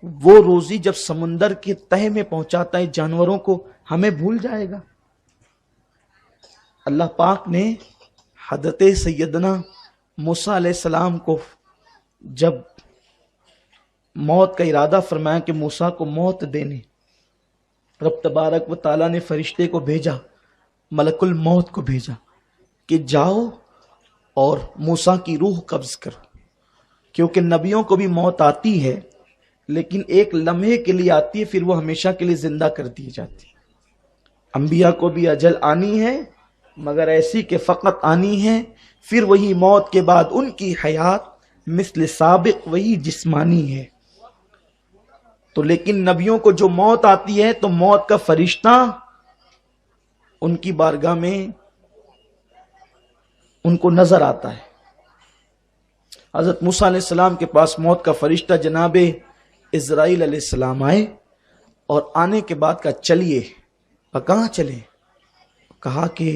وہ روزی جب سمندر کے تہہ میں پہنچاتا ہے جانوروں کو، ہمیں بھول جائے گا؟ اللہ پاک نے حضرت سیدنا موسیٰ علیہ السلام کو جب موت کا ارادہ فرمایا کہ موسیٰ کو موت دینے، رب تبارک و تعالیٰ نے فرشتے کو بھیجا، ملک الموت کو بھیجا کہ جاؤ اور موسیٰ کی روح قبض کرو، کیونکہ نبیوں کو بھی موت آتی ہے لیکن ایک لمحے کے لیے آتی ہے، پھر وہ ہمیشہ کے لیے زندہ کر دی جاتی ہے۔ انبیاء کو بھی اجل آنی ہے مگر ایسی کہ فقط آنی ہے، پھر وہی موت کے بعد ان کی حیات مثل سابق وہی جسمانی ہے۔ تو لیکن نبیوں کو جو موت آتی ہے تو موت کا فرشتہ ان کی بارگاہ میں ان کو نظر آتا ہے۔ حضرت موسیٰ علیہ السلام کے پاس موت کا فرشتہ جناب اسرائیل علیہ السلام آئے، اور آنے کے بعد کہا چلیے۔ کہاں چلے؟ کہا کہ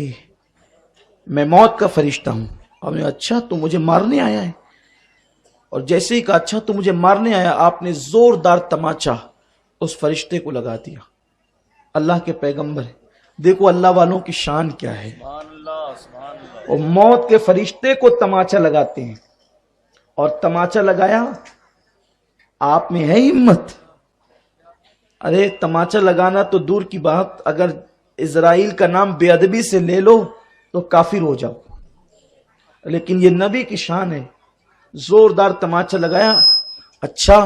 میں موت کا فرشتہ ہوں۔ اور نے اچھا تو مجھے مارنے آیا ہے؟ اور جیسے ہی کہا اچھا تو مجھے مارنے آیا، آپ نے زوردار تماچا اس فرشتے کو لگا دیا۔ اللہ کے پیغمبر ہے، دیکھو اللہ والوں کی شان کیا ہے، اور موت کے فرشتے کو تماچا لگاتے ہیں۔ اور تماچا لگایا، آپ میں ہے ہمت؟ ارے تماچا لگانا تو دور کی بات، اگر اسرائیل کا نام بے ادبی سے لے لو تو کافر ہو جاؤ، لیکن یہ نبی کی شان ہے، زوردار تماچا لگایا۔ اچھا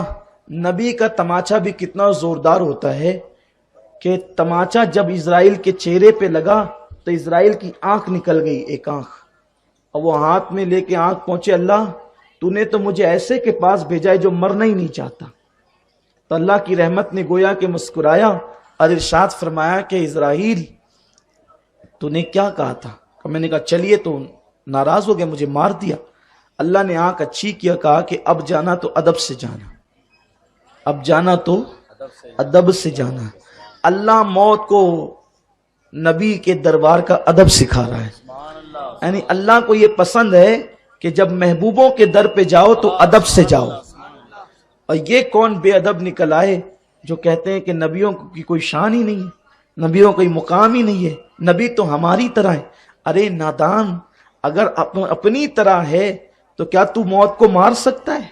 نبی کا تماچا بھی کتنا زوردار ہوتا ہے کہ تماچا جب اسرائیل کے چہرے پہ لگا تو اسرائیل کی آنکھ نکل گئی، ایک آنکھ، اور وہ ہاتھ میں لے کے آنکھ پہنچے، اللہ تو نے تو مجھے ایسے کے پاس بھیجا ہے جو مرنا ہی نہیں چاہتا۔ تو اللہ کی رحمت نے گویا کہ مسکرایا اور ارشاد فرمایا کہ اسرائیل تو نے کیا کہا تھا؟ میں نے کہا چلیے، تو ناراض ہو گیا، مجھے مار دیا۔ اللہ نے آنکھ اچھی کیا، کہا کہ اب جانا تو ادب سے جانا، اب جانا تو ادب سے جانا۔ اللہ موت کو نبی کے دربار کا ادب سکھا رہا ہے، یعنی اللہ کو یہ پسند ہے کہ جب محبوبوں کے در پہ جاؤ تو ادب سے جاؤ۔ اور یہ کون بے ادب نکل آئے جو کہتے ہیں کہ نبیوں کی کوئی شان ہی نہیں ہے، نبیوں کا کوئی مقام ہی نہیں ہے، نبی تو ہماری طرح ہے۔ ارے نادان، اگر اپنی طرح ہے تو کیا تو موت کو مار سکتا ہے؟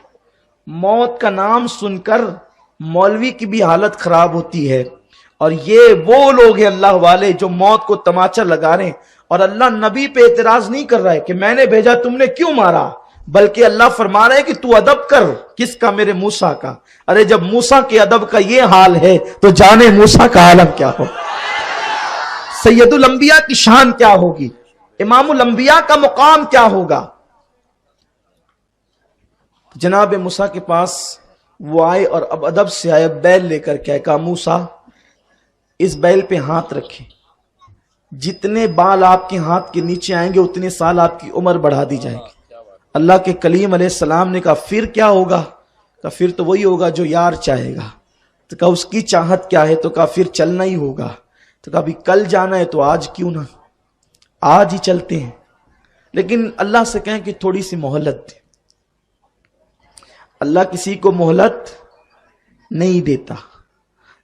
موت کا نام سن کر مولوی کی بھی حالت خراب ہوتی ہے، اور یہ وہ لوگ ہیں اللہ والے جو موت کو تماچا لگا رہے ہیں، اور اللہ نبی پہ اعتراض نہیں کر رہا ہے کہ میں نے بھیجا تم نے کیوں مارا، بلکہ اللہ فرما رہے ہیں کہ تو ادب کر۔ کس کا؟ میرے موسیٰ کا۔ ارے جب موسیٰ کے ادب کا یہ حال ہے تو جانے موسیٰ کا عالم کیا ہو، سید الانبیاء کی شان کیا ہوگی، امام الانبیاء کا مقام کیا ہوگا۔ جناب موسیٰ کے پاس وہ آئے اور اب ادب سے آئے، بیل لے کر کے کہا موسیٰ اس بیل پہ ہاتھ رکھیں، جتنے بال آپ کے ہاتھ کے نیچے آئیں گے اتنے سال آپ کی عمر بڑھا دی جائے گی۔ اللہ کے کلیم علیہ السلام نے کہا پھر کیا ہوگا؟ کہا پھر تو وہی ہوگا جو یار چاہے گا۔ تو کہا اس کی چاہت کیا ہے؟ تو کہا پھر چلنا ہی ہوگا۔ تو کہا بھی کل جانا ہے تو آج کیوں نہ، آج ہی چلتے ہیں، لیکن اللہ سے کہیں کہ تھوڑی سی مہلت دے۔ اللہ کسی کو مہلت نہیں دیتا،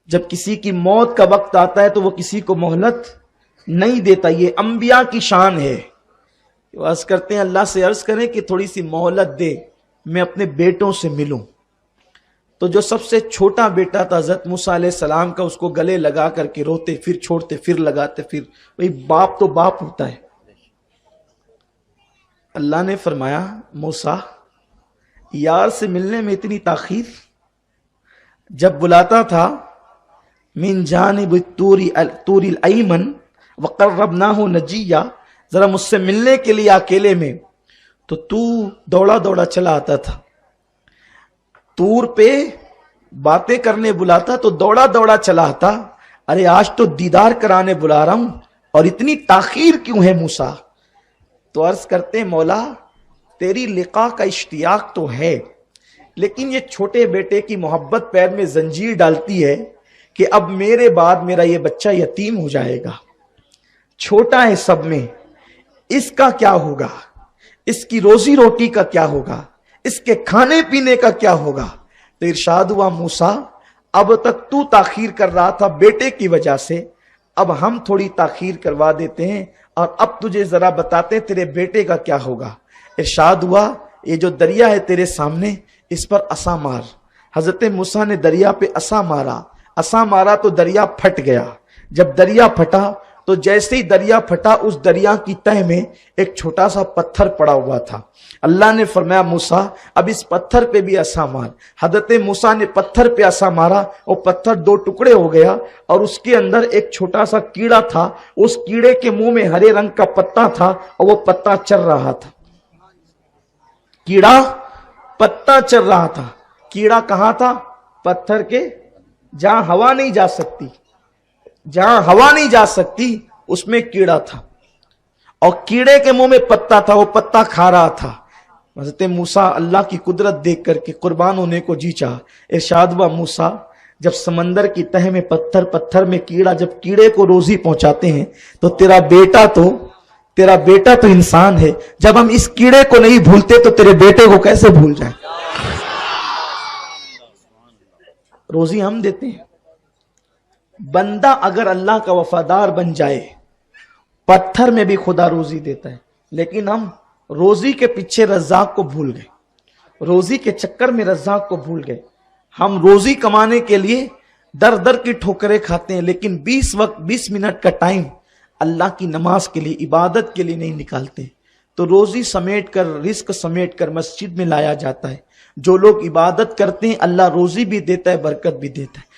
جب کسی کی موت کا وقت آتا ہے تو وہ کسی کو مہلت نہیں دیتا، یہ انبیاء کی شان ہے۔ عرض کرتے ہیں اللہ سے عرض کریں کہ تھوڑی سی مہلت دے، میں اپنے بیٹوں سے ملوں۔ تو جو سب سے چھوٹا بیٹا تھا حضرت موسیٰ علیہ السلام کا، اس کو گلے لگا کر کے روتے، پھر چھوڑتے، پھر لگاتے، پھر وہی باپ تو باپ ہوتا ہے۔ اللہ نے فرمایا موسیٰ یار سے ملنے میں اتنی تاخیر؟ جب بلاتا تھا من جانب الطور الایمن وقربناہ نجیہ، ذرا مجھ سے ملنے کے لیے اکیلے میں، تو دوڑا دوڑا چلا آتا تھا۔ طور پہ باتیں کرنے بلاتا تو دوڑا دوڑا چلا آتا۔ ارے آج تو دیدار کرانے بلا رہا ہوں اور اتنی تاخیر کیوں ہے موسیٰ؟ تو عرض کرتے مولا تیری لقاء کا اشتیاق تو ہے، لیکن یہ چھوٹے بیٹے کی محبت پیر میں زنجیر ڈالتی ہے کہ اب میرے بعد میرا یہ بچہ یتیم ہو جائے گا، چھوٹا ہے سب میں، اس کا کیا ہوگا، اس کی روزی روٹی کا کیا ہوگا، اس کے کھانے پینے کا کیا ہوگا۔ تو ارشاد ہوا موسیٰ اب تک تو تاخیر کر رہا تھا بیٹے کی وجہ سے، اب ہم تھوڑی تاخیر کروا دیتے ہیں اور اب تجھے ذرا بتاتے ہیں تیرے بیٹے کا کیا ہوگا۔ ارشاد ہوا یہ جو دریا ہے تیرے سامنے اس پر عصا مار۔ حضرت موسیٰ نے دریا پہ عصا مارا تو دریا پھٹ گیا۔ جب دریا پھٹا تو جیسے ہی دریا پھٹا اس دریا کی تہ میں ایک چھوٹا سا پتھر پڑا ہوا تھا۔ اللہ نے فرمایا موسیٰ اب اس پتھر پہ بھی عصا مار۔ حضرت موسیٰ نے پتھر پہ عصا مارا، وہ پتھر دو ٹکڑے ہو گیا اور اس کے اندر ایک چھوٹا سا کیڑا تھا، اس کیڑے کے منہ میں ہرے رنگ کا پتا تھا اور وہ پتا چل رہا تھا۔ کیڑا پتا چل رہا تھا۔ کیڑا کہاں تھا؟ پتھر کے جہاں ہوا نہیں جا سکتی، جہاں ہوا نہیں جا سکتی اس میں کیڑا تھا، اور کیڑے کے منہ میں پتا تھا، وہ پتا کھا رہا تھا۔ حضرت موسیٰ اللہ کی قدرت دیکھ کر کے قربان ہونے کو جی چاہا۔ ارشاد ہوا موسیٰ جب سمندر کی تہ میں پتھر، پتھر میں کیڑا، جب کیڑے کو روزی پہنچاتے ہیں تو تیرا بیٹا تو انسان ہے، جب ہم اس کیڑے کو نہیں بھولتے تو تیرے بیٹے کو کیسے بھول جائیں؟ روزی ہم دیتے ہیں۔ بندہ اگر اللہ کا وفادار بن جائے پتھر میں بھی خدا روزی دیتا ہے، لیکن ہم روزی کے پیچھے رزاق کو بھول گئے، روزی کے چکر میں رزاق کو بھول گئے۔ ہم روزی کمانے کے لیے در در کی ٹھوکریں کھاتے ہیں، لیکن 20 منٹ کا ٹائم اللہ کی نماز کے لیے، عبادت کے لیے نہیں نکالتے۔ تو روزی سمیٹ کر، رزق سمیٹ کر مسجد میں لایا جاتا ہے۔ جو لوگ عبادت کرتے ہیں اللہ روزی بھی دیتا ہے، برکت بھی دیتا ہے۔